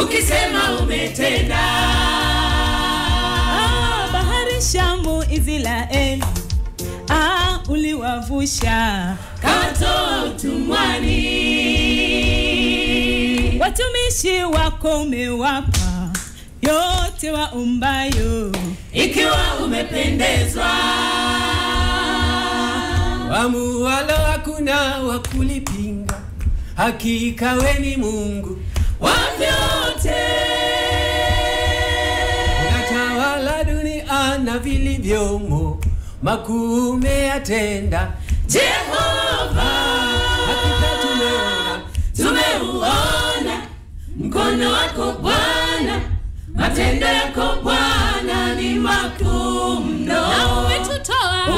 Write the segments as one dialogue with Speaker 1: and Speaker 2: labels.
Speaker 1: ukisema umetenda.
Speaker 2: Bahari Shamu Israeli uliwavusha
Speaker 1: kawatoa utumwani.
Speaker 2: Watumishi wako umewapa yote waombayo,
Speaker 1: ikiwa umependezwa.
Speaker 3: Wamuwalo hakuna wakulipinga, hakika we ni Mungu
Speaker 1: wa vyote.
Speaker 3: Unatawala dunia na vilivyomo, makuu umeyatenda
Speaker 1: Jehova.
Speaker 3: Hakika
Speaker 1: tumeuona mkono wako Bwana, matendo yako Bwana ni makuu mno.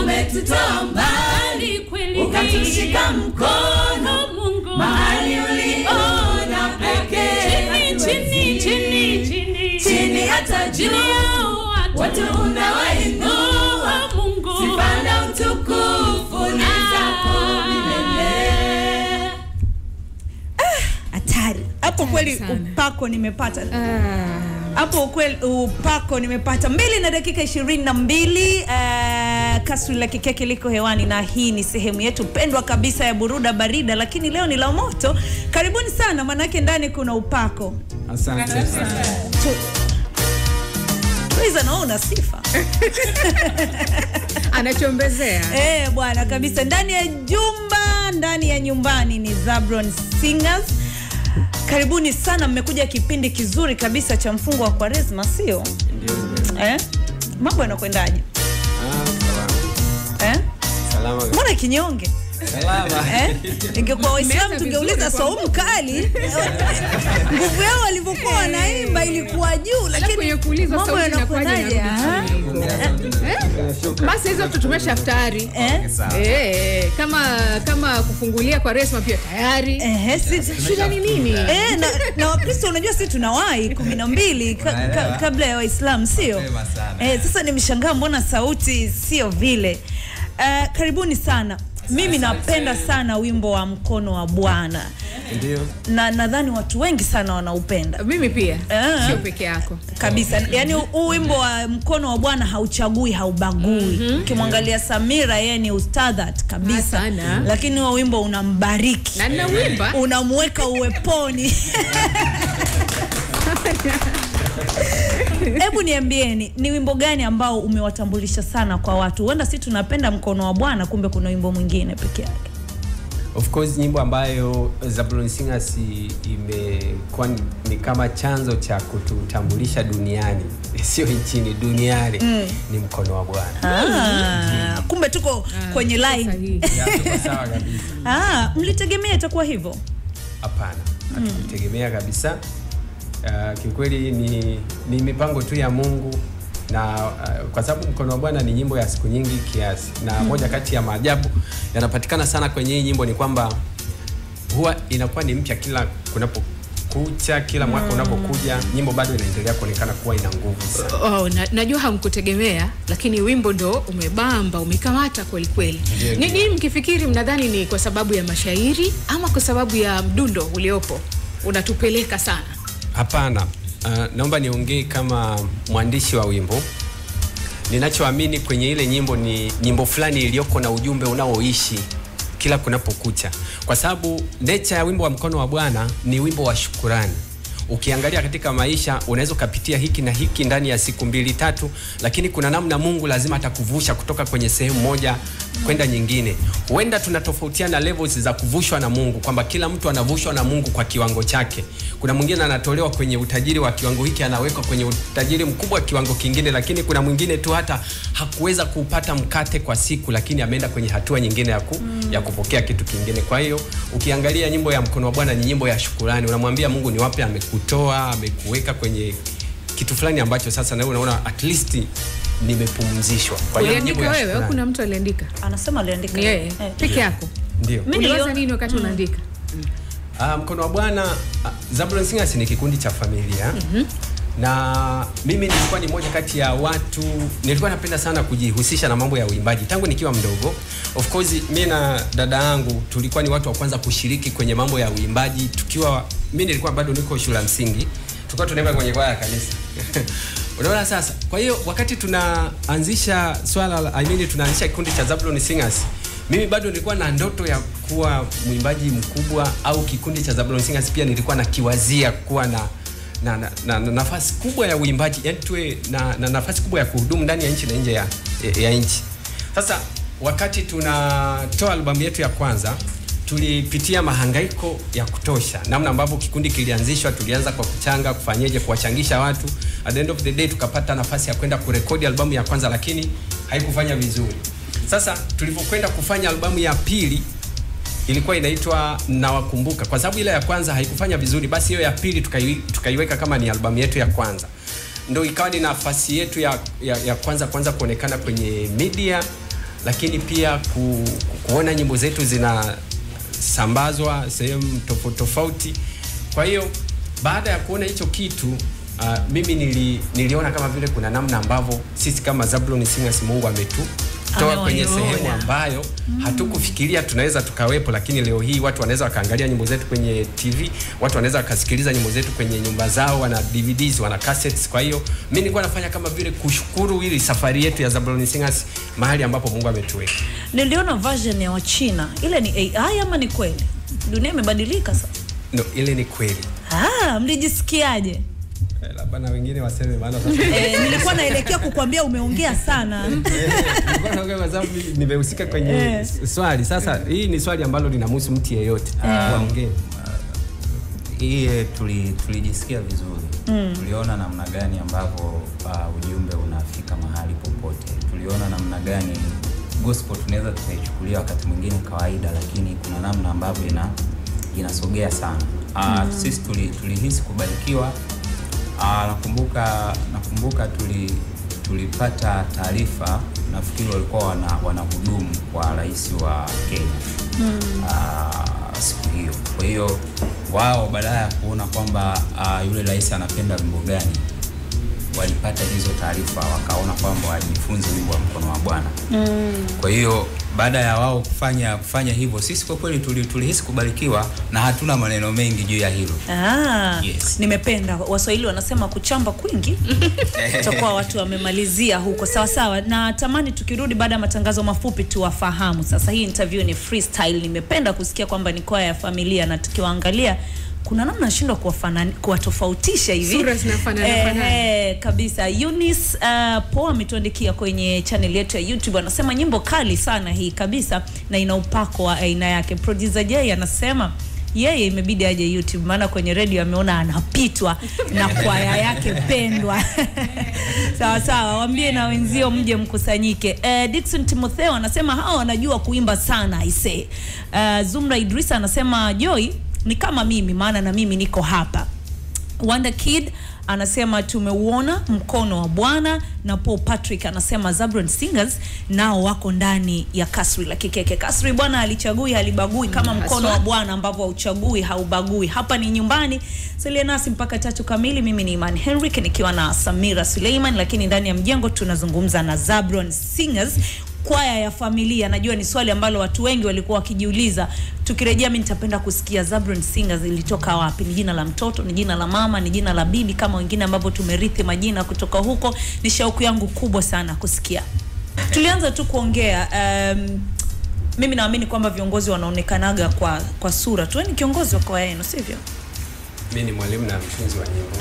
Speaker 1: Umetutoa mbali kweli, ukatushika mkono Mungu, mahali uliona pekee. Chini hata juu watu unawainua Mungu, sifa na utukufu ni zako milele.
Speaker 4: Hatari. Hapo kweli upako nimepata. Hapo kweli upako nimepata. 2:22 Kasri la Kikeke liko hewani, na hii ni sehemu yetu pendwa kabisa ya Buruda Barida, lakini leo ni la moto. Karibuni sana, manake ndani kuna upako.
Speaker 3: Asante sana.
Speaker 4: Tuiza naona sifa.
Speaker 5: Anachombezea.
Speaker 4: Bwana kabisa, ndani ya jumba, ndani ya nyumbani ni Zabron Singers. Karibuni sana, mmekuja kipindi kizuri kabisa cha mfungo wa Kwaresma, sio?
Speaker 3: Ndio.
Speaker 4: Mambo yanakwendaje?
Speaker 3: Salama.
Speaker 4: Mbona kinyonge?
Speaker 3: Salama.
Speaker 4: Ingekuwa Waislamu tungeuliza saumu kali. Nguvu yao walivyokuwa wanaimba ilikuwa juu, lakini
Speaker 5: kuuliza
Speaker 4: mambo yanakwendaje?
Speaker 5: Basi hizo tutumesha iftari. Kama kufungulia kwa Kwaresma pia tayari. Shida ni nini?
Speaker 4: Na Wakristo unajua sisi tunawahi 12 kabla ya Waislamu, sio? Sasa nimeshangaa mbona sauti sio vile. Karibuni sana. Mimi napenda sana wimbo wa mkono wa Bwana.
Speaker 3: Ndio.
Speaker 4: Na nadhani watu wengi sana wanaupenda.
Speaker 5: Mimi pia. Sio peke yako.
Speaker 4: Kabisa. Yaani huu wimbo wa mkono wa Bwana hauchagui, haubagui. Ukimwangalia Samira, yeye ni ustadhat kabisa. Lakini huo wimbo unambariki.
Speaker 5: Na ninawimba.
Speaker 4: Unamweka uweponi. Hebu niambieni, ni wimbo gani ambao umewatambulisha sana kwa watu? Huenda sisi tunapenda mkono wa Bwana, kumbe kuna wimbo mwingine peke yake.
Speaker 3: Of course, nyimbo ambayo Zabron Singers imekuwa ni kama chanzo cha kututambulisha duniani, sio nchini, duniani, ni mkono wa Bwana.
Speaker 4: Kumbe tuko kwenye line.
Speaker 3: Tuko sawa kabisa.
Speaker 4: Mlitegemea itakuwa hivyo?
Speaker 3: Hapana, hatukutegemea kabisa. Kiukweli ni mipango tu ya Mungu, na kwa sababu mkono wa Bwana ni nyimbo ya siku nyingi kiasi, na moja kati ya maajabu yanapatikana sana kwenye hii nyimbo ni kwamba huwa inakuwa ni mpya kila kunapokucha, kila mwaka unapokuja, nyimbo bado inaendelea kuonekana kuwa ina nguvu sana.
Speaker 5: Najua hamkutegemea, lakini wimbo ndo umebamba, umekamata kweli kweli. Nini mkifikiri, mnadhani ni kwa sababu ya mashairi ama kwa sababu ya mdundo uliopo unatupeleka sana?
Speaker 3: Hapana. Naomba niongee kama mwandishi wa wimbo. Ninachoamini kwenye ile nyimbo ni nyimbo fulani iliyoko na ujumbe unaoishi kila kunapokucha. Kwa sababu nature ya wimbo wa mkono wa Bwana ni wimbo wa shukrani. Ukiangalia katika maisha unaweza kupitia hiki na hiki ndani ya siku 2-3, lakini kuna namna Mungu lazima atakuvusha kutoka kwenye sehemu moja kwenda nyingine. Huenda tunatofautiana levels za kuvushwa na Mungu, kwamba kila mtu anavushwa na Mungu kwa kiwango chake. Kuna mwingine anatolewa kwenye utajiri wa kiwango hiki, anawekwa kwenye utajiri mkubwa kiwango kingine, lakini kuna mwingine tu hata hakuweza kupata mkate kwa siku, lakini ameenda kwenye hatua nyingine ya kupokea kitu kingine. Kwa hiyo ukiangalia nyimbo ya mkono wa Bwana ni nyimbo ya shukrani. Unamwambia Mungu ni wapi amekutoa, amekuweka kwenye kitu fulani ambacho sasa na wewe unaona at least nimepumzishwa.
Speaker 5: Kwa hiyo nyimbo ya wewe, kuna mtu aliandika?
Speaker 4: Anasema aliandika
Speaker 5: yeye peke yako.
Speaker 3: Ndio.
Speaker 5: Uliwaza nini wakati unaandika?
Speaker 3: Mkono wa Bwana, Zabron Singers ni kikundi cha familia. Na mimi nilikuwa ni moja kati ya watu, nilikuwa napenda sana kujihusisha na mambo ya uimbaji tangu nikiwa mdogo. Of course mimi na dada yangu tulikuwa ni watu wa kwanza kushiriki kwenye mambo ya uimbaji tukiwa, mimi nilikuwa bado niko shule ya msingi, tulikuwa tunaimba kwenye kwaya ya kanisa. Unaona sasa. Kwa hiyo wakati tunaanzisha tunaanzisha kikundi cha Zablon Singers, mimi bado nilikuwa na ndoto ya kuwa mwimbaji mkubwa, au kikundi cha Zablon Singers pia nilikuwa nakiwazia kuwa na nafasi kubwa ya uimbaji, yani tuwe na nafasi kubwa ya kuhudumu ndani ya nchi na nje ya nchi. Sasa wakati tunatoa albamu yetu ya kwanza, tulipitia mahangaiko ya kutosha. Namna ambavyo kikundi kilianzishwa, tulianza kwa kuchanga, kufanyeje, kuwachangisha watu. At the end of the day tukapata nafasi ya kwenda kurekodi albamu ya kwanza, lakini haikufanya vizuri. Sasa tulipokwenda kufanya albamu ya pili, ilikuwa inaitwa Nawakumbuka. Kwa sababu ile ya kwanza haikufanya vizuri, basi hiyo ya pili tukaiweka kama ni albamu yetu ya kwanza. Ndio ikawa ni nafasi yetu ya kwanza kuonekana kwenye media, lakini pia kuona nyimbo zetu zinasambazwa sehemu tofauti. Kwa hiyo baada ya kuona hicho kitu, mimi niliona kama vile kuna namna ambavyo sisi kama Zablon Singers Mungu ametutoa kwenye sehemu ambayo hatukufikiria tunaweza tukawepo, lakini leo hii watu wanaweza wakaangalia nyimbo zetu kwenye TV, watu wanaweza wakasikiliza nyimbo zetu kwenye nyumba zao, wana DVDs, wana cassettes. Kwa hiyo mimi nilikuwa nafanya kama vile kushukuru ili safari yetu ya Zablon Singers mahali ambapo Mungu ametuweka.
Speaker 4: Niliona version ya Wachina. Ile ni AI ama ni kweli? Dunia imebadilika sasa.
Speaker 3: No, ile ni kweli.
Speaker 4: Mlijisikiaje?
Speaker 3: Labda na wengine waseme maana sasa.
Speaker 4: Nilikuwa naelekea kukuambia umeongea sana.
Speaker 3: Nilikuwa naongea kwa sababu nimehusika kwenye swali. Sasa hii ni swali ambalo linamhusu mtu yeyote. Waongee.
Speaker 6: Hii tulijisikia vizuri. Tuliona namna gani ambavyo ujumbe unafika mahali popote. Tuliona namna gani gospel tunaweza tukaichukulia wakati mwingine kawaida, lakini kuna namna ambavyo inasogea sana. Sisi tulihisi kubarikiwa. Nakumbuka tulipata taarifa, nafikiri walikuwa wanahudumu kwa rais wa Kenya siku hiyo. Kwa hiyo wao badala ya kuona kwamba yule rais anapenda wimbo gani, walipata hizo taarifa, wakaona kwamba wajifunze wimbo wa Mkono wa Bwana. Kwa hiyo baada ya wao kufanya hivyo, sisi kwa kweli tulihisi kubarikiwa na hatuna maneno mengi juu ya hilo.
Speaker 4: Yes. Nimependa Waswahili wanasema kuchamba kwingi tutakuwa watu wamemalizia huko. Sawa. Na tamani tukirudi baada ya matangazo mafupi tuwafahamu. Sasa hii interview ni freestyle. Nimependa kusikia kwamba ni kwaya ya familia, na tukiwaangalia kuna namna nashindwa kuwatofautisha hivi.
Speaker 5: Sura zinafanana.
Speaker 4: Kabisa. Eunice Poa ametuandikia kwenye channel yetu ya YouTube, anasema nyimbo kali sana hii kabisa na ina upako wa aina yake. Producer Jay anasema yeye imebidi aje YouTube, maana kwenye radio ameona anapitwa na kwaya yake pendwa. Sawa, waambie na wenzio mje mkusanyike. Dickson Timotheo anasema hao wanajua kuimba sana aisee. Zumra Idrisa anasema Joy ni kama mimi, maana na mimi niko hapa. Wonder Kid anasema tumeuona mkono wa Bwana, na Paul Patrick anasema Zablon Singers nao wako ndani ya kasri la Kikeke. Kasri Bwana alichagui, halibagui kama mkono wa Bwana ambavyo hauchagui, haubagui. Hapa ni nyumbani. Salia nasi mpaka 3 kamili. Mimi ni Iman Henrik nikiwa na Samira Suleiman, lakini ndani ya mjengo tunazungumza na Zablon Singers, kwaya ya familia. Najua ni swali ambalo watu wengi walikuwa wakijiuliza. Tukirejea mimi nitapenda kusikia Zablon Singers ilitoka wapi? Ni jina la mtoto, ni jina la mama, ni jina la bibi, kama wengine ambao tumerithi majina kutoka huko. Ni shauku yangu kubwa sana kusikia. Tulianza tu kuongea, mimi naamini kwamba viongozi wanaonekanaga kwa sura tu. Ni kiongozi wa kwaya yenu, sivyo?
Speaker 3: Mimi ni mwalimu na mtunzi wa nyimbo.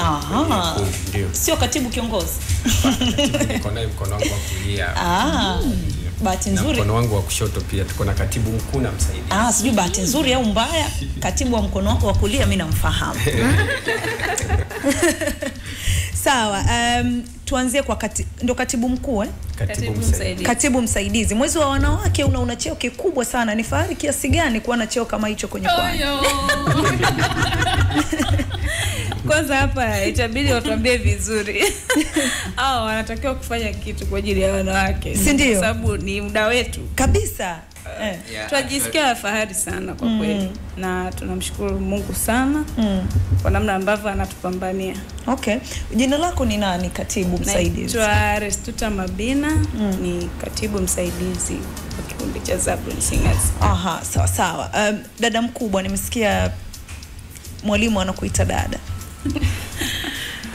Speaker 3: Ndio.
Speaker 4: Sio katibu kiongozi.
Speaker 3: Niko naye mkono wangu wa kulia.
Speaker 4: Bahati nzuri.
Speaker 3: Na mkono wangu wa kushoto pia tuko na katibu mkuu na msaidizi.
Speaker 4: Sijui bahati nzuri au mbaya, katibu wa mkono wako wa kulia mimi namfahamu. Sawa, tuanzie kwa ndo katibu mkuu Katibu msaidizi. Mwezi wa wanawake una cheo kikubwa sana. Ni fahari kiasi gani kuwa na cheo kama hicho kwenye kwaya?
Speaker 2: Kwanza hapa itabidi watuambie vizuri. Wanatakiwa kufanya kitu kwa ajili ya wanawake.
Speaker 4: Si ndio?
Speaker 2: Kwa sababu ni muda wetu.
Speaker 4: Kabisa.
Speaker 2: Tunajisikia fahari sana kwa kweli. Na tunamshukuru Mungu sana kwa namna ambavyo anatupambania.
Speaker 4: Okay. Jina lako ni nani, katibu msaidizi?
Speaker 2: Naitwa Restuta Mabina, ni katibu msaidizi wa kikundi cha Zablon Singers.
Speaker 4: Sawa. Dada mkubwa, nimesikia mwalimu anakuita dada.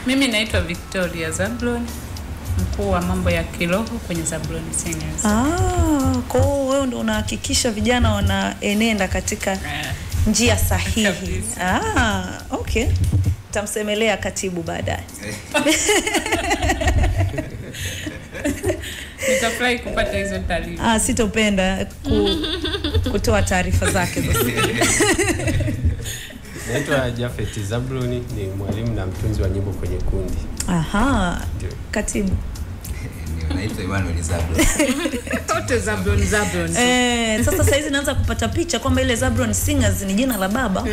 Speaker 2: Mimi naitwa Victoria Zablon, mkuu wa mambo ya kiroho kwenye Zablon Singers.
Speaker 4: Kwa hiyo wewe ndio unahakikisha vijana wanaenenda katika njia sahihi. Okay. Tamsemelea katibu baadaye.
Speaker 2: Nitafurahi kupata hizo taarifa.
Speaker 4: Sitopenda kutoa taarifa zake basi.
Speaker 3: Naitwa Jafet Zablon, ni mwalimu na mtunzi wa nyimbo kwenye kundi.
Speaker 4: Katibu.
Speaker 7: Naitwa Emmanuel Zablon.
Speaker 5: Wote Zablon.
Speaker 4: Sasa hizi naanza kupata picha kwamba ile Zablon Singers ni jina la baba.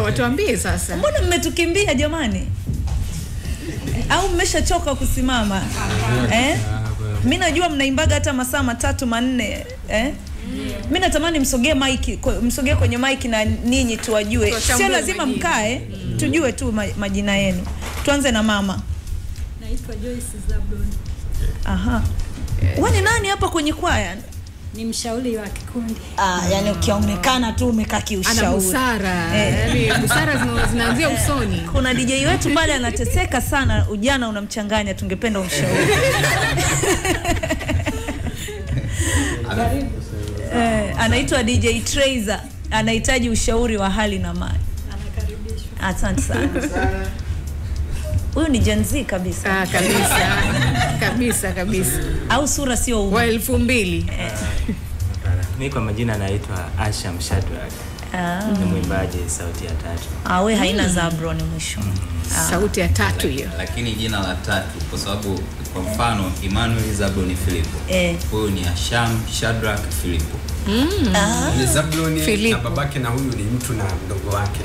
Speaker 5: Watuambie sasa.
Speaker 4: Mbona mmetukimbia jamani? Au mmeshachoka kusimama? Mimi najua mnaimbaga hata masaa 3-4, Mimi natamani msogee kwenye mic na ninyi tuwajue. Sio lazima mkae, tujue tu majina yenu. Tuanze na mama.
Speaker 8: Naitwa Joyce Zablon.
Speaker 4: Wewe ni nani hapa kwenye kwaya?
Speaker 8: Ni mshauri wa kikundi.
Speaker 4: Yani ukionekana tu umekaa kiushauri.
Speaker 5: Ana busara. Yaani busara zinaanzia usoni.
Speaker 4: Kuna DJ wetu pale anateseka sana, ujana unamchanganya, tungependa umshauri. Anaitwa DJ Trazer, anahitaji ushauri wa hali na mali.
Speaker 8: Anakaribishwa.
Speaker 4: Asante sana. Huyu ni Gen Z kabisa.
Speaker 5: Kabisa.
Speaker 4: Au sura sio
Speaker 5: wa 2000.
Speaker 9: Mimi kwa majina naitwa Asha Mshadrak. Ni mwimbaji sauti ya tatu.
Speaker 4: Wewe haina Zablon mwisho.
Speaker 5: Sauti ya tatu hiyo.
Speaker 7: Lakini jina la tatu kwa sababu kwa mfano Emmanuel Zablon Filipo. Huyu ni Asham Shadrack Filipo.
Speaker 3: Ni Zablon na babake na huyu ni mtu na mdogo wake.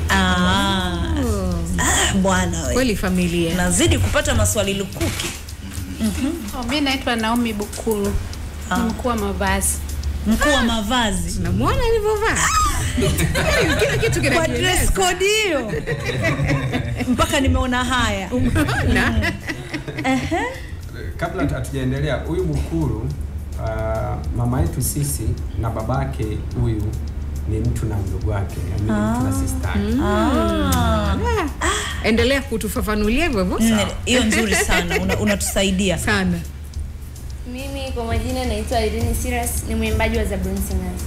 Speaker 4: Bwana wewe.
Speaker 5: Kweli familia.
Speaker 4: Nazidi kupata maswali lukuki.
Speaker 2: Mimi naitwa Naomi Bukuru. Mkuu wa mavazi.
Speaker 4: Mkuu wa mavazi.
Speaker 5: Unamwona alivyovaa? Kila kitu
Speaker 4: kwa dress code hiyo. Mpaka nimeona haya.
Speaker 5: Umeona?
Speaker 3: Kabla hatujaendelea, huyu Bukuru mama yetu sisi na babake huyu ni mtu na mdogo wake, yani mtu na sister yake.
Speaker 5: Endelea kutufafanulia hivyo.
Speaker 4: Hiyo nzuri sana, unatusaidia
Speaker 5: sana.
Speaker 10: Mimi kwa majina naitwa Irene Siras, ni mwimbaji wa Zablon Singers.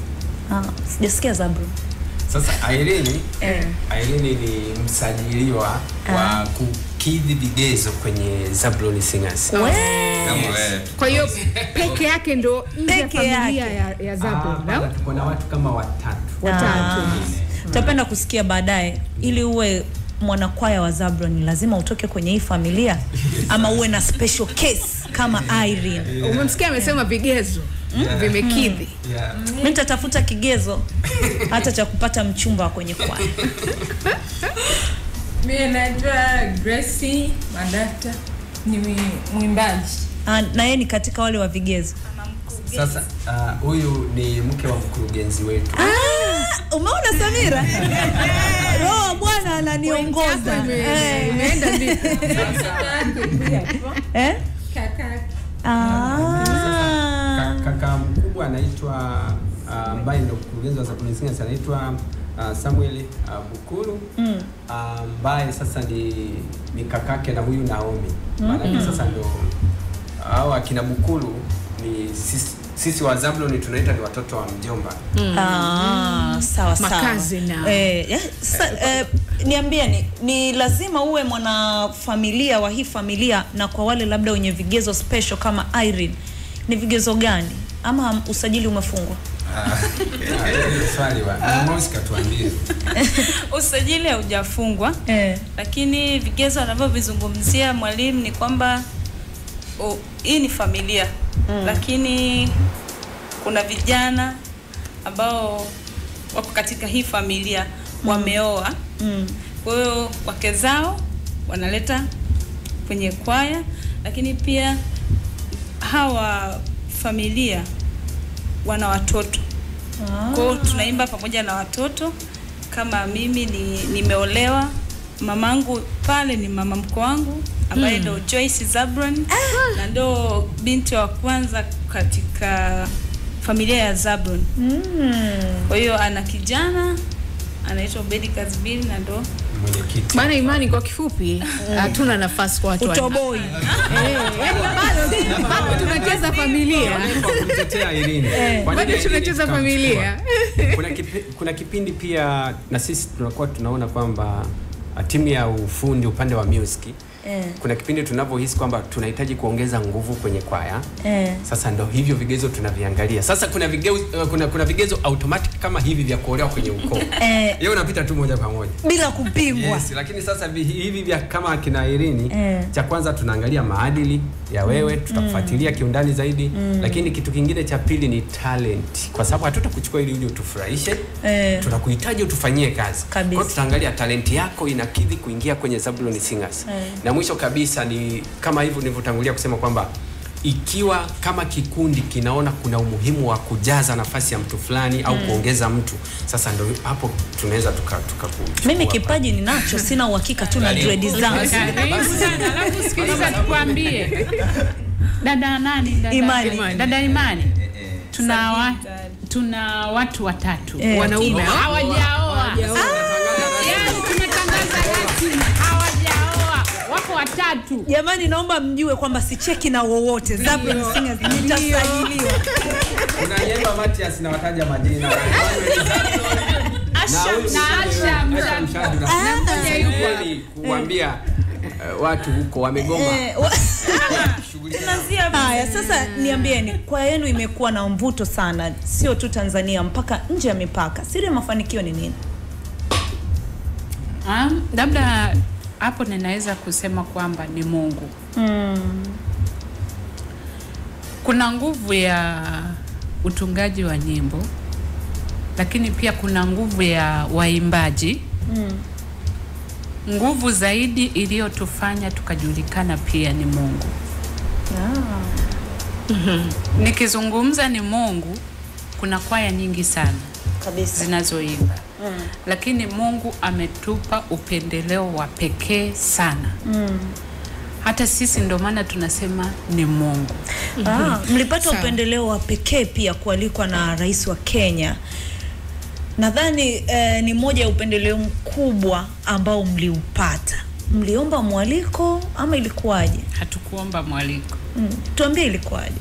Speaker 4: Sijasikia Zablon.
Speaker 3: Sasa Irene ni msajiliwa wa kukidhi vigezo kwenye Zablon Singers.
Speaker 5: Kwa hiyo peke yake ndo nje familia ya Zablon.
Speaker 3: Kuna watu kama watatu.
Speaker 4: Tutapenda kusikia baadaye. Ili uwe mwanakwaya wa Zablon lazima utoke kwenye hii familia ama uwe na special case kama Irene.
Speaker 5: Umemsikia amesema vigezo vimekidhi.
Speaker 4: Mimi nitatafuta kigezo hata cha kupata mchumba kwenye kwaya.
Speaker 11: Mimi naitwa Gracie Madata, ni mwimbaji.
Speaker 4: Na yeye ni katika wale wa vigezo.
Speaker 3: Sasa huyu ni mke wa mkurugenzi wetu.
Speaker 4: Umeona Samira? Roho Bwana ananiongoza.
Speaker 5: Imeenda vipi?
Speaker 3: Kaka mkubwa anaitwa ambaye ndio mkurugenzi wa Zablon Singers anaitwa Samuel Bukuru, ambaye sasa ni kakake na huyu Naomi. Maana sasa ndio hao akina Bukuru ni sisi wa Zablon tunaita ni watoto wa mjomba.
Speaker 4: Sawa.
Speaker 5: Makazi na.
Speaker 4: Niambie ni lazima uwe mwana familia wa hii familia, na kwa wale labda wenye vigezo special kama Irene, ni vigezo gani ama usajili umefungwa?
Speaker 3: Swali wa Mosika tuambie.
Speaker 2: Usajili haujafungwa. Lakini vigezo anavyovizungumzia mwalimu ni kwamba hii ni familia. Lakini kuna vijana ambao wako katika hii familia wameoa. Kwa hiyo wake zao wanaleta kwenye kwaya, lakini pia hawa familia wana watoto. Kwa hiyo tunaimba pamoja na watoto. Kama mimi nimeolewa, mamangu pale ni mama mkwe wangu ambaye ndo Joyce Zablon, na ndo binti wa kwanza katika familia ya Zablon. Kwa hiyo ana kijana anaitwa Bedi Kazbiri na ndo
Speaker 3: mwenyekiti.
Speaker 5: Maana Imani kwa kifupi hatuna nafasi kwa watu.
Speaker 4: Utoboi.
Speaker 5: Yaani bado tunacheza familia.
Speaker 3: Kutetea Irene.
Speaker 5: Bado tunacheza familia.
Speaker 3: Kuna kipindi pia na sisi tunakuwa tunaona kwamba timu ya ufundi upande wa music kuna kipindi tunavyohisi kwamba tunahitaji kuongeza nguvu kwenye kwaya. Sasa ndo hivyo vigezo tunaviangalia. Sasa kuna vigezo automatic kama hivi vya kuolewa kwenye ukoo. Yeye unapita tu moja kwa moja
Speaker 4: bila kupingwa.
Speaker 3: Yes, lakini sasa hivi vya kama kina Irene, cha kwanza tunaangalia maadili ya wewe, tutakufuatilia kiundani zaidi. Lakini kitu kingine cha pili ni talent. Kwa sababu hatutakuchukua ili uje utufurahishe. Tunakuhitaji utufanyie kazi. Kwa hiyo tutaangalia talent yako inakidhi kuingia kwenye Zablon Singers. Na mwisho kabisa ni kama hivyo nilivyotangulia kusema kwamba ikiwa kama kikundi kinaona kuna umuhimu wa kujaza nafasi ya mtu fulani au kuongeza mtu, sasa ndio hapo tunaweza
Speaker 4: mimi kipaji ninacho, sina uhakika tu na dread zangu.
Speaker 12: Alafu sikiliza tukwambie. Dada nani? Dada Imani. Tuna watu watatu
Speaker 5: wanaume
Speaker 12: hawajaoa. Yaani tumetangaza rasmi hawajaoa. Wako watatu.
Speaker 4: Jamani, naomba mjue kwamba sicheki na wowote. Zablon Singers nitasajiliwa.
Speaker 3: Kuna Yemba Matias na wataja majina.
Speaker 12: Asha Mshadura.
Speaker 3: Kuambia watu huko wamegoma.
Speaker 4: Haya, sasa niambieni, kwa yenu imekuwa na mvuto sana, sio tu Tanzania mpaka nje ya mipaka. Siri ya mafanikio ni nini?
Speaker 12: Labda hapo ninaweza kusema kwamba ni Mungu. Kuna nguvu ya utungaji wa nyimbo, lakini pia kuna nguvu ya waimbaji. Nguvu zaidi iliyotufanya tukajulikana pia ni Mungu. Nikizungumza ni Mungu, kuna kwaya nyingi sana
Speaker 4: kabisa
Speaker 12: zinazoimba. Lakini Mungu ametupa upendeleo wa pekee sana. Hata sisi ndio maana tunasema ni Mungu.
Speaker 4: Mlipata upendeleo wa pekee pia kualikwa na Rais wa Kenya. Nadhani ni moja ya upendeleo mkubwa ambao mliupata. Mliomba mwaliko ama ilikuwaje?
Speaker 12: Hatukuomba mwaliko.
Speaker 4: Tuambie ilikuwaje.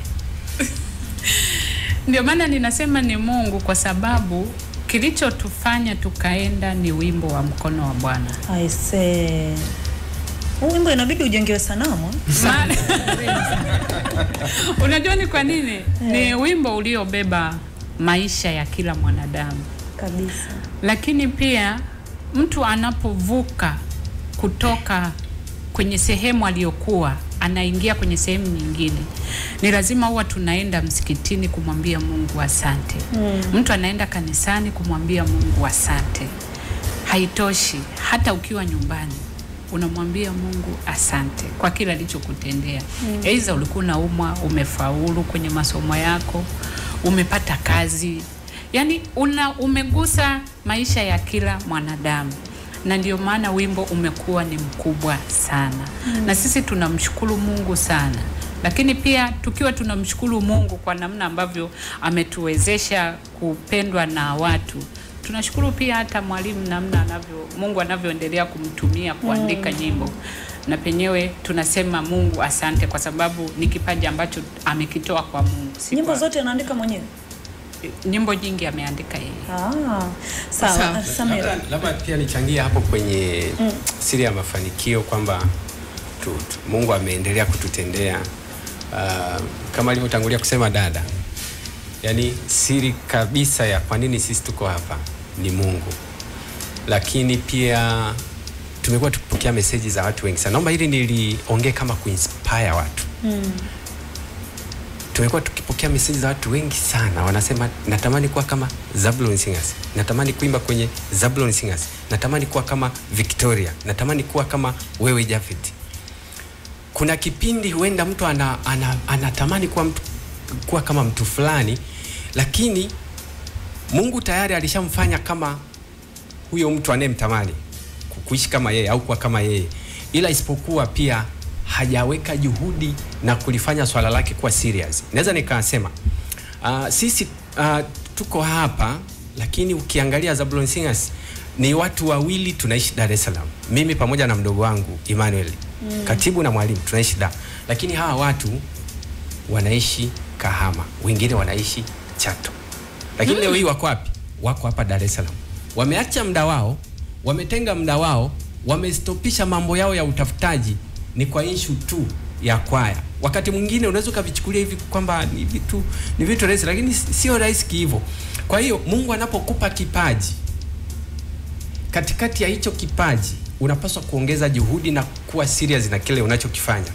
Speaker 12: Ndio maana ninasema ni Mungu, kwa sababu kilichotufanya tukaenda ni wimbo wa Mkono wa Bwana.
Speaker 4: I say. Wimbo inabidi ujengewe sanamu.
Speaker 12: Unajua ni kwa nini? Ni wimbo uliobeba maisha ya kila mwanadamu
Speaker 4: kabisa.
Speaker 12: Lakini pia mtu anapovuka kutoka kwenye sehemu aliyokuwa anaingia kwenye sehemu nyingine, ni lazima huwa tunaenda msikitini kumwambia Mungu asante. Mtu anaenda kanisani kumwambia Mungu asante. Haitoshi, hata ukiwa nyumbani unamwambia Mungu asante kwa kila alichokutendea. Aidha ulikuwa unaumwa, umefaulu kwenye masomo yako, umepata kazi. Yaani umegusa maisha ya kila mwanadamu. Na ndio maana wimbo umekuwa ni mkubwa sana. Na sisi tunamshukuru Mungu sana. Lakini pia tukiwa tunamshukuru Mungu kwa namna ambavyo ametuwezesha kupendwa na watu, tunashukuru pia hata mwalimu namna Mungu anavyoendelea kumtumia kuandika nyimbo. Na penyewe tunasema Mungu asante, kwa sababu ni kipaji ambacho amekitoa kwa Mungu.
Speaker 4: Nyimbo zote anaandika mwenyewe?
Speaker 12: Nyimbo nyingi ameandika yeye.
Speaker 4: Sawa.
Speaker 3: Labda pia nichangia hapo kwenye siri ya mafanikio kwamba Mungu ameendelea kututendea kama alivyotangulia kusema dada. Yaani siri kabisa ya kwa nini sisi tuko hapa ni Mungu. Lakini pia tumekuwa tukipokea message za watu wengi sana. Naomba hili niliongee kama kuinspire watu. Tumekuwa tukipokea message za watu wengi sana, wanasema natamani kuwa kama Zablon Singers, natamani kuimba kwenye Zablon Singers, natamani kuwa kama Victoria, natamani kuwa kama wewe Jafet. Kuna kipindi huenda mtu anatamani kuwa kama mtu fulani, lakini Mungu tayari alishamfanya kama huyo mtu anayemtamani kuishi kama yeye au kuwa kama yeye, ila isipokuwa pia hajaweka juhudi na kulifanya swala lake kuwa serious. Naweza nikasema sisi tuko hapa, lakini ukiangalia Zablon Singers ni watu wawili tunaishi Dar es Salaam. Mimi pamoja na mdogo wangu Emmanuel. Katibu na mwalimu tunaishi Dar. Lakini hawa watu wanaishi Kahama, wengine wanaishi Chato. Lakini leo hii wako wapi? Wako hapa Dar es Salaam. Wameacha muda wao, wametenga muda wao, wamestopisha mambo yao ya utafutaji ni kwa issue tu ya kwaya. Wakati mwingine unaweza ukavichukulia hivi kwamba ni vitu rahisi, lakini sio rahisi hivyo. Kwa hiyo Mungu anapokupa kipaji, katikati ya hicho kipaji unapaswa kuongeza juhudi na kuwa serious na kile unachokifanya.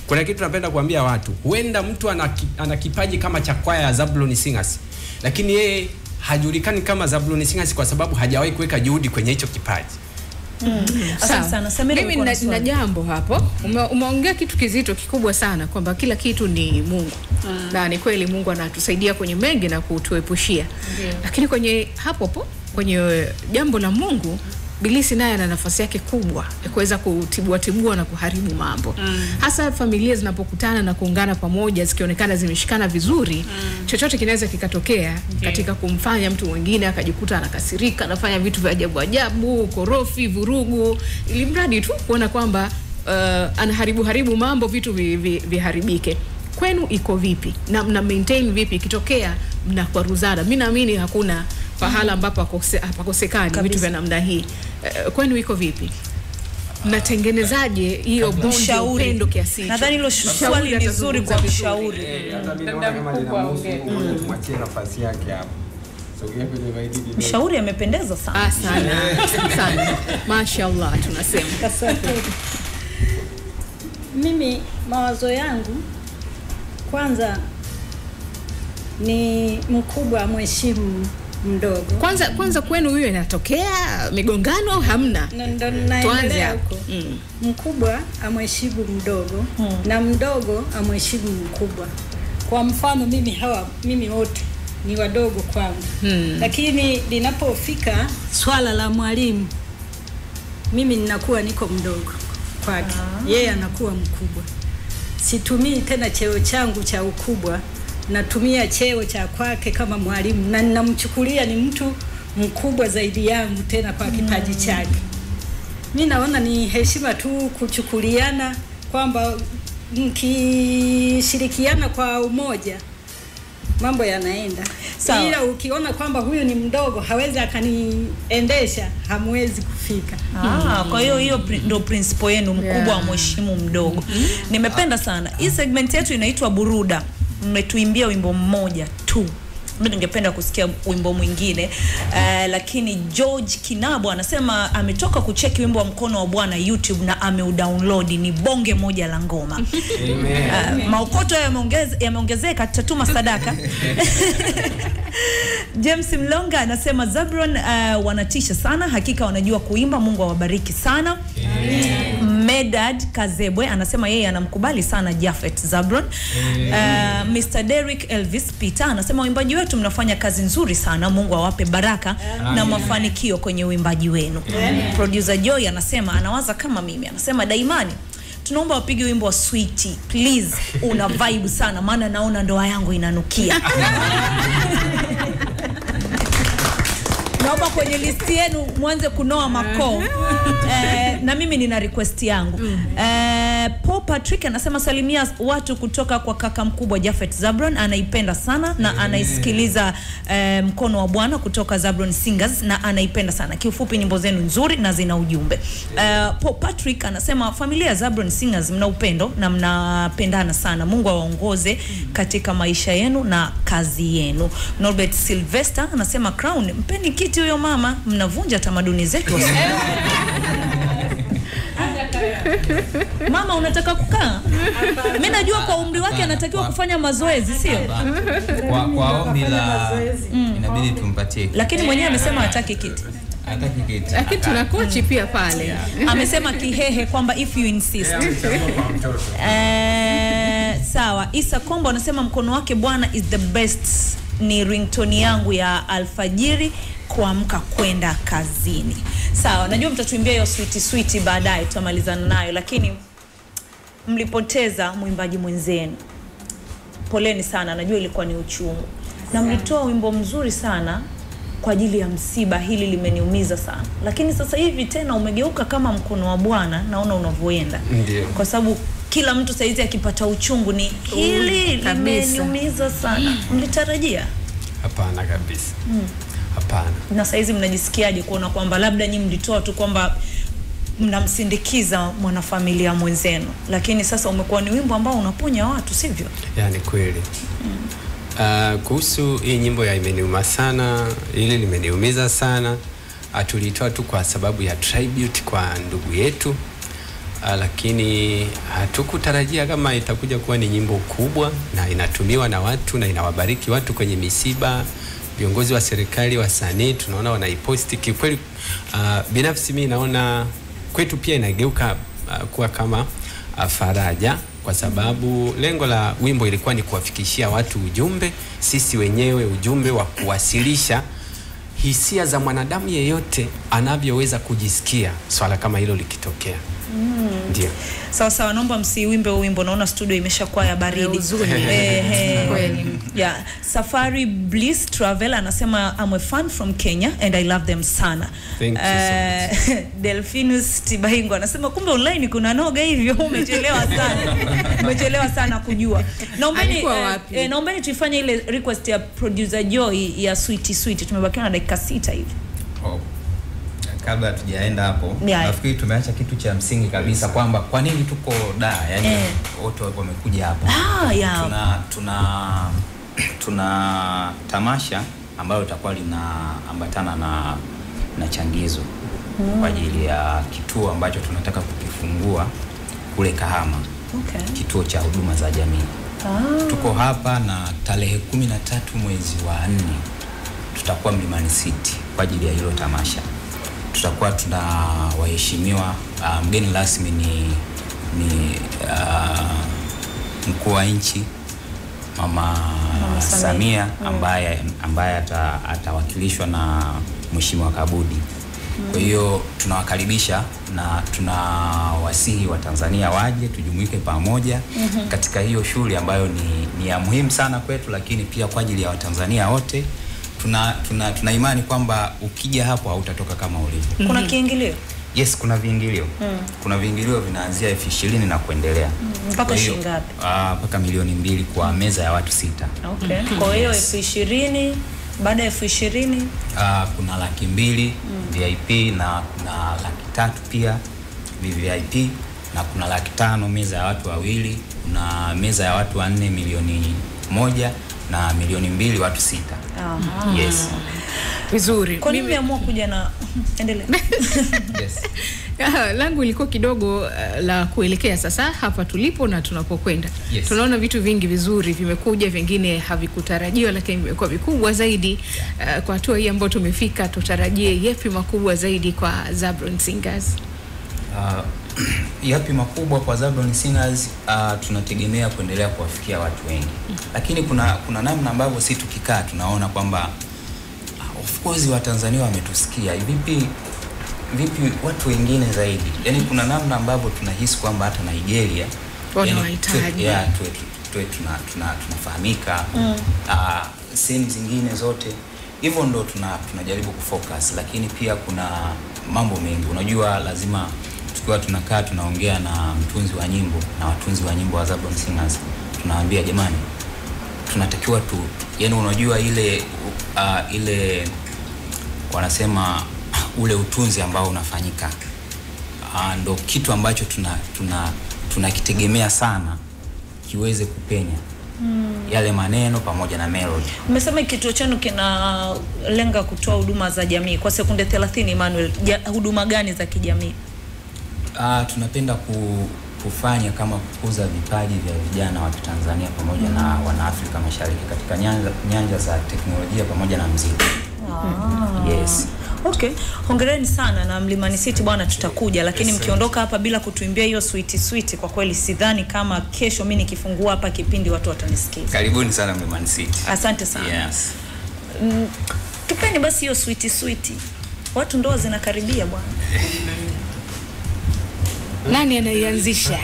Speaker 3: Kuna kitu napenda kuambia watu, huenda mtu ana kipaji kama cha kwaya ya Zablon Singers, lakini yeye hajulikani kama Zablon Singers kwa sababu hajawahi kuweka juhudi kwenye hicho kipaji.
Speaker 4: Asante sana Samira.
Speaker 5: Mimi na jambo hapo. Umeongea kitu kizito kikubwa sana kwamba kila kitu ni Mungu. Na ni kweli Mungu anatusaidia kwenye mengi na kutuepushia. Lakini kwenye hapo kwenye jambo la Mungu, Bilisi naye ana nafasi yake kubwa ya kuweza kutibua na kuharibu mambo. Hasa familia zinapokutana na kuungana pamoja zikionekana zimeshikana vizuri, chochote kinaweza kikatokea katika kumfanya mtu mwingine akajikuta anakasirika, anafanya vitu vya ajabu, korofi, vurugu, ili mradi tu kuona kwamba anaharibu mambo, vitu viharibike. Kwenu iko vipi? Na mna maintain vipi ikitokea mnakwaruzana? Mimi naamini hakuna pahala ambapo hapakosekani vitu vya namna hii. Kwenu iko vipi? Mnatengenezaje hiyo bond ya upendo kiasi?
Speaker 4: Nadhani hilo swali ni nzuri kwa ushauri.
Speaker 3: Hata mimi naona kama tumwachie nafasi yake hapo. Sogea kwenye vaididi.
Speaker 4: Mshauri amependeza sana.
Speaker 5: Sana. Mashaallah tunasema.
Speaker 8: Asante. Mimi mawazo yangu kwanza ni mkubwa mheshimu mdogo.
Speaker 5: Kwanza kwenu hiyo inatokea migongano au hamna?
Speaker 8: Tuanze hapo. Mkubwa amheshimu mdogo na mdogo amheshimu mkubwa. Kwa mfano mimi wote ni wadogo kwangu. Lakini linapofika swala la mwalimu, mimi ninakuwa niko mdogo kwake. Yeye anakuwa mkubwa. Situmii tena cheo changu cha ukubwa, natumia cheo cha kwake kama mwalimu, na ninamchukulia ni mtu mkubwa zaidi yangu tena kwa kipaji chake. Mimi naona ni heshima tu kuchukuliana kwamba mkishirikiana kwa umoja mambo yanaenda. Ila ukiona kwamba huyu ni mdogo hawezi akaniendesha, hamwezi kufika.
Speaker 4: Kwa hiyo ndio principle yenu, mkubwa wa mheshimu mdogo. Nimependa sana. Hii segment yetu inaitwa Buruda. Mmetuimbia wimbo mmoja tu. Mimi ningependa kusikia wimbo mwingine. Lakini George Kinabo anasema ametoka kucheki wimbo wa Mkono wa Bwana YouTube na ameudownload, ni bonge moja la ngoma. Maokoto yameongezeka, tutatuma sadaka. James Mlonga anasema Zablon wanatisha sana, hakika wanajua kuimba, Mungu awabariki sana. Medad Kazebwe anasema yeye anamkubali sana Jafet Zablon. Mr. Derek Elvis Peter anasema waimbaji wetu mnafanya kazi nzuri sana, Mungu awape baraka na mafanikio kwenye uimbaji wenu. Producer Joy anasema anawaza kama mimi, anasema Daimani tunaomba wapige wimbo wa Sweetie please, una vibe sana maana naona ndoa yangu inanukia. Naomba kwenye listi yenu mwanze kunoa makoo. Na mimi nina request yangu. Paul Patrick anasema salimia watu kutoka kwa kaka mkubwa Jafet Zablon, anaipenda sana na anaisikiliza Mkono wa Bwana kutoka Zablon Singers na anaipenda sana. Kiufupi nyimbo zenu nzuri na zina ujumbe. Paul Patrick anasema familia Zablon Singers mna upendo na mnapendana sana. Mungu awaongoze katika maisha yenu na kazi yenu. Norbert Sylvester anasema Crown mpeni kiti huyo mama, mnavunja tamaduni zetu. Mama unataka kukaa? Mimi najua kwa umri wake anatakiwa kufanya mazoezi, sio?
Speaker 7: Kwa ombi la inabidi tumpatie.
Speaker 4: Lakini mwenyewe amesema hataki kiti.
Speaker 7: Hataki kiti.
Speaker 5: Lakini tuna coach pia pale.
Speaker 4: Amesema kihehe kwamba if you insist. Sawa. Isa Kombo anasema Mkono wake Bwana is the best, ni ringtone yangu ya alfajiri kuamka kwenda kazini. Sawa, najua mtatuimbia hiyo sweetie baadaye tutamalizana nayo, lakini mlipoteza mwimbaji mwenzenu. Poleni sana, najua ilikuwa ni uchungu. Na mlitoa wimbo mzuri sana kwa ajili ya msiba, hili limeniumiza sana. Lakini sasa hivi tena umegeuka kama mkono wa Bwana, naona unavyoenda. Kwa sababu kila mtu saizi akipata uchungu ni hili limeniumiza sana. Mlitarajia?
Speaker 3: Hapana kabisa. Hapana.
Speaker 4: Na saizi mnajisikiaje kuona kwamba labda nyinyi mlitoa tu kwamba mnamsindikiza mwanafamilia mwenzenu, lakini sasa umekuwa ni wimbo ambao unaponya watu, sivyo?
Speaker 3: Yani kweli. Kuhusu hii nyimbo ya imeniuma sana, ili limeniumiza sana, tulitoa tu kwa sababu ya tribute kwa ndugu yetu, lakini hatukutarajia kama itakuja kuwa ni nyimbo kubwa na inatumiwa na watu na inawabariki watu kwenye misiba. Viongozi wa serikali, wasanii tunaona wanaiposti. Kikweli binafsi mimi naona kwetu pia inageuka kuwa kama faraja, kwa sababu lengo la wimbo ilikuwa ni kuwafikishia watu ujumbe, sisi wenyewe ujumbe wa kuwasilisha hisia za mwanadamu yeyote anavyoweza kujisikia swala kama hilo likitokea. Ndio.
Speaker 4: Sawa, naomba msiwimbe wimbo, naona studio imeshakuwa ya baridi. Yeah. Safari Bliss Travel anasema I'm a fan from Kenya and I love them sana.
Speaker 3: Thank you so much.
Speaker 4: Delphinus Tibahingo anasema kumbe online kuna noga hivyo, umechelewa sana. Umechelewa sana kujua. Naombeni tuifanye ile request ya producer Joy ya Sweet. Tumebakiwa na dakika 6 hivi.
Speaker 6: Kabla tujaenda hapo, nafikiri tumeacha kitu cha msingi kabisa kwamba kwa nini tuko yani wote wamekuja hapa. Tuna tamasha ambayo itakuwa linaambatana na changizo kwa ajili ya kituo ambacho tunataka kukifungua kule Kahama. Kituo cha huduma za jamii. Tuko hapa na tarehe 13 mwezi wa 4 tutakuwa Mlimani City kwa ajili ya hilo tamasha. Tutakuwa tuna waheshimiwa, mgeni rasmi ni mkuu wa nchi Mama Samia ambaye atawakilishwa na Mheshimiwa Kabudi. Kwa hiyo tunawakaribisha na tunawasihi wa Tanzania waje tujumuike pamoja katika hiyo shughuli ambayo ni ya muhimu sana kwetu, lakini pia kwa ajili ya Watanzania wote. Tuna imani kwamba ukija hapo hautatoka kama ulivyo.
Speaker 4: Kuna kiingilio?
Speaker 6: Yes, kuna viingilio. Kuna viingilio vinaanzia 20,000 na kuendelea.
Speaker 4: Mpaka shilingi ngapi?
Speaker 6: Mpaka 2,000,000 kwa meza ya watu 6.
Speaker 4: Kwa hiyo 20,000, baada ya 20,000
Speaker 6: kuna 200,000 VIP na kuna 300,000 pia VIP na kuna 500,000 meza ya watu wawili, kuna meza ya watu 4 1,000,000 na 2,000,000 watu 6. Yes.
Speaker 5: Vizuri.
Speaker 4: Kwa nini umeamua kuja na endelea?
Speaker 6: Yes.
Speaker 5: Langu ilikuwa kidogo la kuelekea sasa hapa tulipo na tunapokwenda. Tunaona vitu vingi vizuri vimekuja, vingine havikutarajiwa lakini vimekuwa vikubwa zaidi. Kwa hatua hii ambayo tumefika, tutarajie yapi makubwa zaidi kwa Zablon Singers?
Speaker 6: Yapi makubwa kwa Zablon Singers? Tunategemea kuendelea kuwafikia watu wengi. Lakini kuna namna ambavyo sisi tukikaa tunaona kwamba of course wa Tanzania wametusikia. Vipi watu wengine zaidi? Yani kuna namna ambavyo tunahisi kwamba hata Nigeria
Speaker 5: wanahitaji.
Speaker 6: Tunafahamika. Sehemu zingine zote. Hivyo ndo tunajaribu kufocus, lakini pia kuna mambo mengi. Unajua lazima tukiwa tunakaa tunaongea na mtunzi wa nyimbo na watunzi wa nyimbo wa Zablon Singers, tunawaambia jamani, tunatakiwa yani unajua ile wanasema ule utunzi ambao unafanyika ndo kitu ambacho tunakitegemea sana kiweze kupenya yale maneno pamoja na melody.
Speaker 4: Umesema kituo chenu kinalenga kutoa huduma za jamii. Kwa sekunde 30 Emmanuel, huduma gani za kijamii?
Speaker 6: Tunapenda kufanya kama kukuza vipaji vya vijana wa Tanzania pamoja na wana-Afrika Mashariki katika nyanja za teknolojia pamoja na muziki. Yes.
Speaker 4: Okay. Hongereni sana na Mlimani City bwana, tutakuja, lakini mkiondoka hapa bila kutuimbia hiyo sweet kwa kweli sidhani kama kesho mimi nikifungua hapa kipindi watu watanisikiza.
Speaker 6: Karibuni sana Mlimani City.
Speaker 4: Asante sana.
Speaker 6: Yes.
Speaker 4: Tupeni basi hiyo sweet. Watu ndoa zinakaribia bwana.
Speaker 5: Nani anaianzisha?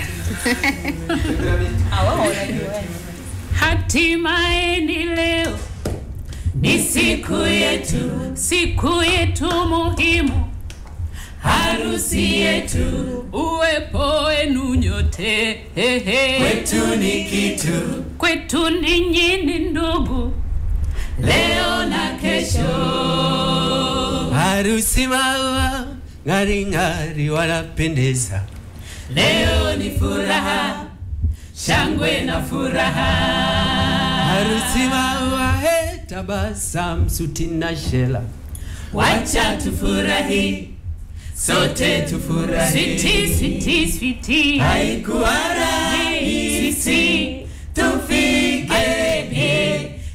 Speaker 4: Wao wanajua.
Speaker 12: Hatimaye ni leo
Speaker 1: ni siku yetu muhimu, harusi yetu, uwepo wenu nyote, kwetu ni kitu, kwetu ninyi ni ndugu, leo na kesho.
Speaker 13: Harusi maua ngari ngari wanapendeza,
Speaker 1: leo ni furaha, shangwe na furaha.
Speaker 13: Harusi maua tabasamu suti na shela,
Speaker 1: wacha tufurahi, sote tufurahi. Sweetie, haikuwa rahisi tufike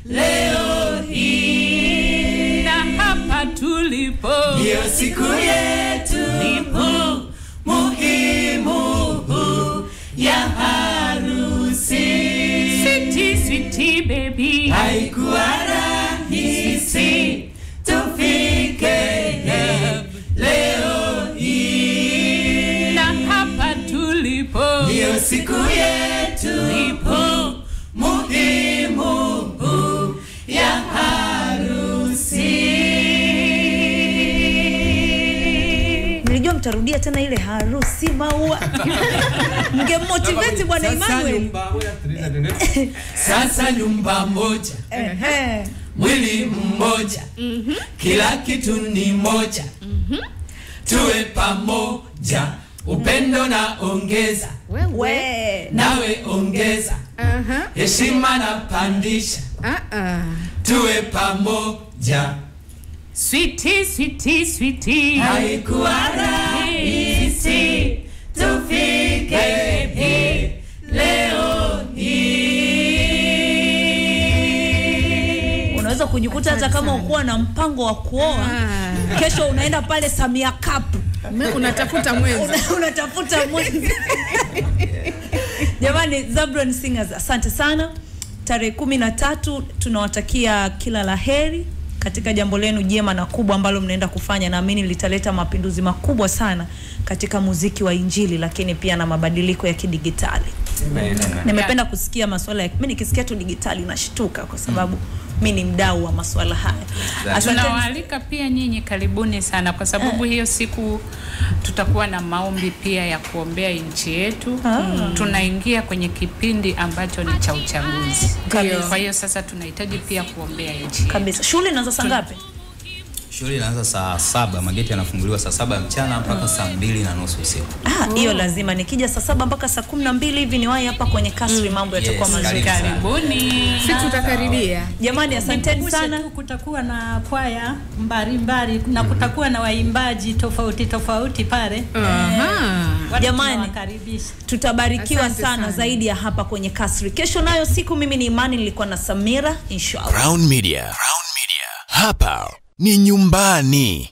Speaker 1: leo hii, na hapa tulipo ndio siku yetu muhimu ya harusi. Sweetie baby, haikuwa rahisi tufike leo hii, na hapa tulipo ndio siku yetu muhimu ya harusi.
Speaker 4: Nilijua mtarudia tena ile harusi maua. Mngemotivate bwana Emmanuel.
Speaker 13: Sasa nyumba moja, mwili mmoja, kila kitu ni moja, tuwe pamoja, upendo na ongeza, nawe ongeza, heshima na pandisha, tuwe pamoja.
Speaker 1: Sweetie, haikuwa rahisi tufike leo hii.
Speaker 4: Unaweza kujikuta hata kama ukuwa na mpango wa kuoa, kesho unaenda pale Samia Cup,
Speaker 5: unatafuta mwenzi.
Speaker 4: Unatafuta mwenzi. Jamani, Zabron Singers, asante sana. Tarehe 13 tunawatakia kila laheri katika jambo lenu jema na kubwa ambalo mnaenda kufanya. Naamini litaleta mapinduzi makubwa sana katika muziki wa Injili, lakini pia na mabadiliko ya kidigitali. Nimependa kusikia masuala ya, mimi nikisikia tu digitali nashtuka kwa sababu mimi ni mdau wa masuala haya.
Speaker 12: Tunawaalika pia nyinyi, karibuni sana, kwa sababu hiyo siku tutakuwa na maombi pia ya kuombea nchi yetu. Tunaingia kwenye kipindi ambacho ni cha uchaguzi. Kwa hiyo sasa tunahitaji pia kuombea nchi
Speaker 4: kabisa. Shule inaanza saa ngapi?
Speaker 6: Shule inaanza saa 7, mageti yanafunguliwa saa 7 mchana mpaka saa 2:30 usiku.
Speaker 4: Hiyo lazima nikija saa 7 mpaka saa 12 hivi niwahi hapa kwenye kasri, mambo yatakuwa mazuri.
Speaker 12: Karibuni.
Speaker 5: Sisi tutakaribia.
Speaker 4: Jamani, asanteni sana.
Speaker 8: Kutakuwa na kwaya mbalimbali na kutakuwa na waimbaji tofauti pale.
Speaker 4: Jamani, tutabarikiwa sana zaidi ya hapa kwenye kasri. Kesho nayo siku, mimi ni Imani, nilikuwa na Samira, inshallah.
Speaker 14: Crown Media. Hapa ni nyumbani.